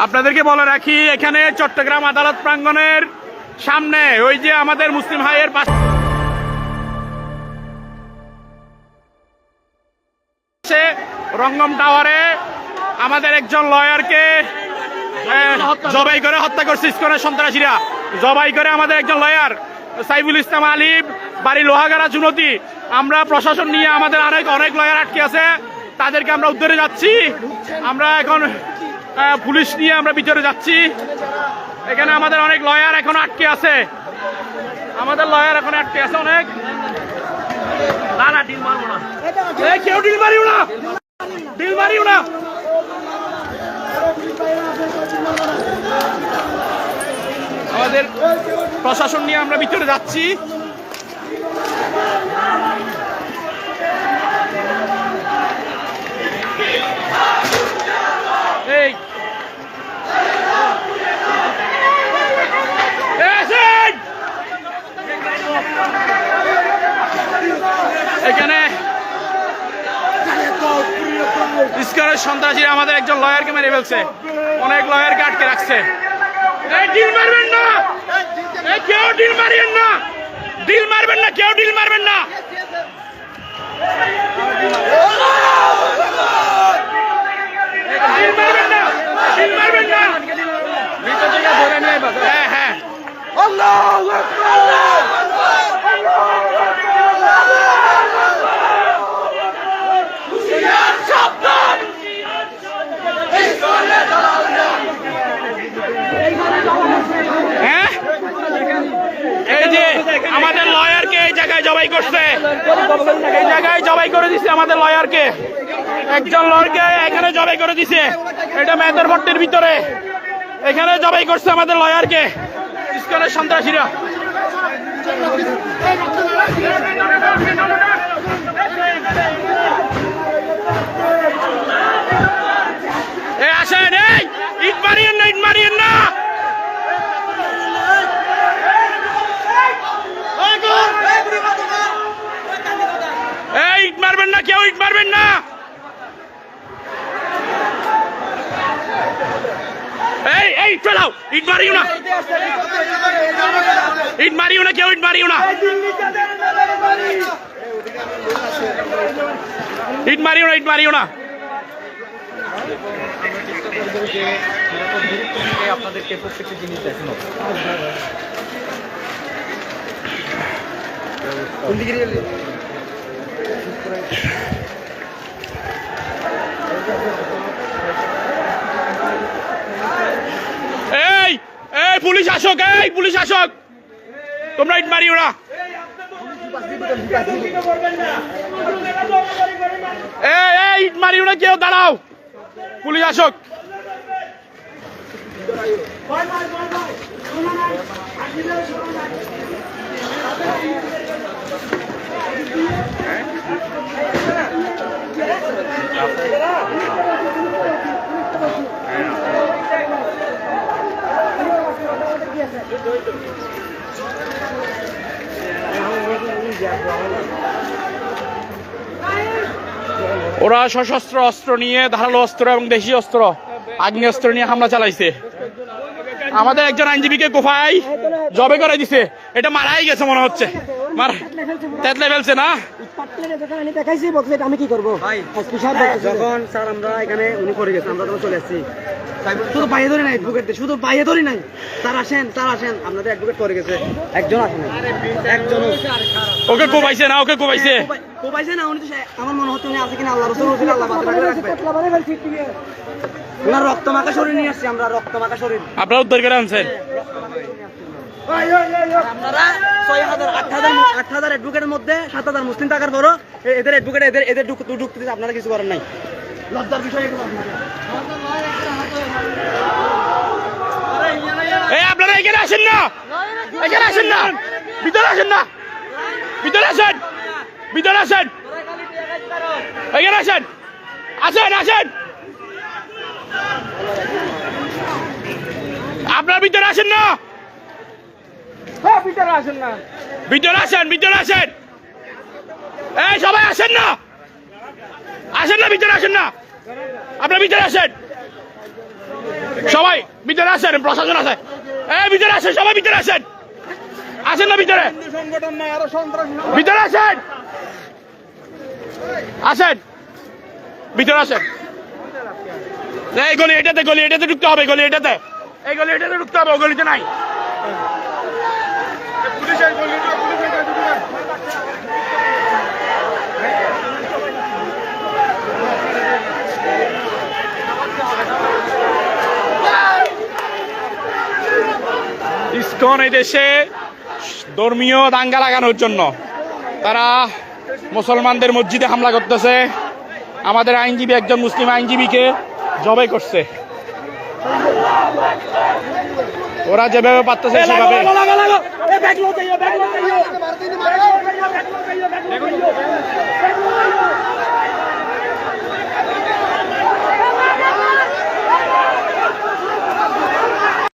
আপনাদেরকে বলে রাখি, এখানে চট্টগ্রাম আদালত প্রাঙ্গণের সামনে ওই যে আমাদের মুসলিম ভাইয়ের পাশে রঙ্গম টাওয়ারে আমাদের একজন লয়ারকে জবাই করে হত্যা করছে ইসকনের সন্ত্রাসীরা। জবাই করে আমাদের একজন লয়ার সাইফুল ইসলাম আলিম, বাড়ি লোহাগাড়া চুনতি। আমরা প্রশাসন নিয়ে আমাদের অনেক লয়ার আটকে আছে, তাদেরকে আমরা উদ্ধারে যাচ্ছি। আমরা এখন পুলিশ নিয়ে আমরা ভিতরে যাচ্ছি। এখানে আমাদের অনেক লয়ার এখন আটকে আছে, আমাদের লয়ার এখন আটকে আছে অনেক। না না, ডিল মারবো না, কেউ ডিল মারিও না, ডিল মারিও না। আমাদের প্রশাসন নিয়ে আমরা ভিতরে যাচ্ছি। এই এখানে ইসকনের সন্ত্রাসীরা আমাদের একজন লয়ারকে মেরে ফেলছে, অনেক লয়ারকে আটকে রাখছে। ডিল মারবেন না, কেউ ডিল মারিয়েন না, ডিল মারবেন না, কেউ ডিল মারবেন না। ডিল মারবেন না, ডিল মারবেন না। হ্যাঁ হ্যাঁ, আল্লাহু আকবার, এই যে আমাদের লয়ারকে এই জায়গায় জবাই করছে, এই জায়গায় জবাই করে দিছে আমাদের লয়ারকে, একজন লয়ারকে এখানে জবাই করে দিছে। এটা মেদরপট্টির ভিতরে এখানে জবাই করছে আমাদের লয়ারকে ইসকনের সন্ত্রাসীরা। এই আসেন, এই ইট মারিয়েন না, ইট মারিয়েন না। এই ইট মারবেন না, কেউ ইট মারবেন না। এই এই চলাও, ইট মারিও না, ইট মারিও না, কেউ ইট মারিও না, ইট মারিও না, ইট মারিও না। আপনাদেরকে প্রত্যেকটা জিনিস দেখানো। এই এই পুলিশ আসক, এই পুলিশ আসক, তোমরা ইট মারিও না। এই ইট মারিও না, কেউ দাঁড়াও, পুলিশ আসক। ওরা সশস্ত্র অস্ত্র নিয়ে, ধারালো অস্ত্র এবং দেশি অস্ত্র, আগ্নেয়াস্ত্র নিয়ে হামলা চালাইছে। আমাদের একজন আইনজীবীকে কোফায় জবে করে দিছে, এটা মারাই গেছে মনে হচ্ছে, তেতলে ফেলছে না। আমি কি করবো যখন স্যার আমরা এখানে উনি করে গেছে, আমরা তখন চলে আসছি, শুধু পাইয়ে ধরি নাই অ্যাডভোকেট, শুধু পাইয়ে ধরি নাই। স্যার আসেন, স্যার আসেন, আপনাদের অ্যাডভোকেট করে গেছে, একজন আসেন, একজন ওকে কোপাইছে না, ওকে কোপাইছে কোপাইছে না। উনি তো আমার মনে হচ্ছে উনি আছে কিনা আল্লাহ রসুল, আল্লাহ রাখবে। ওনার রক্ত মাখা শরীর নিয়ে আসছি আমরা, রক্ত মাখা শরীর আপনারা উদ্ধার করে আনছেন। আপনারা 6,000 8,000 অ্যাডভোকেটের মধ্যে 7,000 মুসলিম টাকার পরও এদের অ্যাডভোকেট এদের ঢুকতে দিতে আপনারা কিছু করেন নাই। লজ্জার বিষয় এগুলো। এই আপনারা এখানে আসেন না, এখানে আসেন না, ভিতরে আসেন না, ভিতরে আসেন, ভিতরে আসেন, এখানে আসেন, আসেন আসেন, আপনারা ভিতরে আসেন না, ভিতরে আসেন না, ভিতরে আসেন, ভিতরে আসেন। এই সবাই আসেন না, আসেন না, ভিতরে আসেন না, আপনারা ভিতরে আসেন। সবাই ভিতরে আসেন, প্রশাসন আছে, এই ভিতরে আসেন, সবাই ভিতরে আসেন, আসেন না ভিতরে, ভিতরে আসেন, আসেন ভিতরে আসেন। এই গলি এটাতে ঢুকতে হবে, গলি এটাতে, এই গলি এটাতে ঢুকতে হবে, ও গলিতে নাই। ইসকন এই দেশে ধর্মীয় দাঙ্গা লাগানোর জন্য তারা মুসলমানদের মসজিদে হামলা করতেছে, আমাদের আইনজীবী একজন মুসলিম আইনজীবীকে জবাই করছে, ওরা যেভাবে পারতেছে সেভাবে।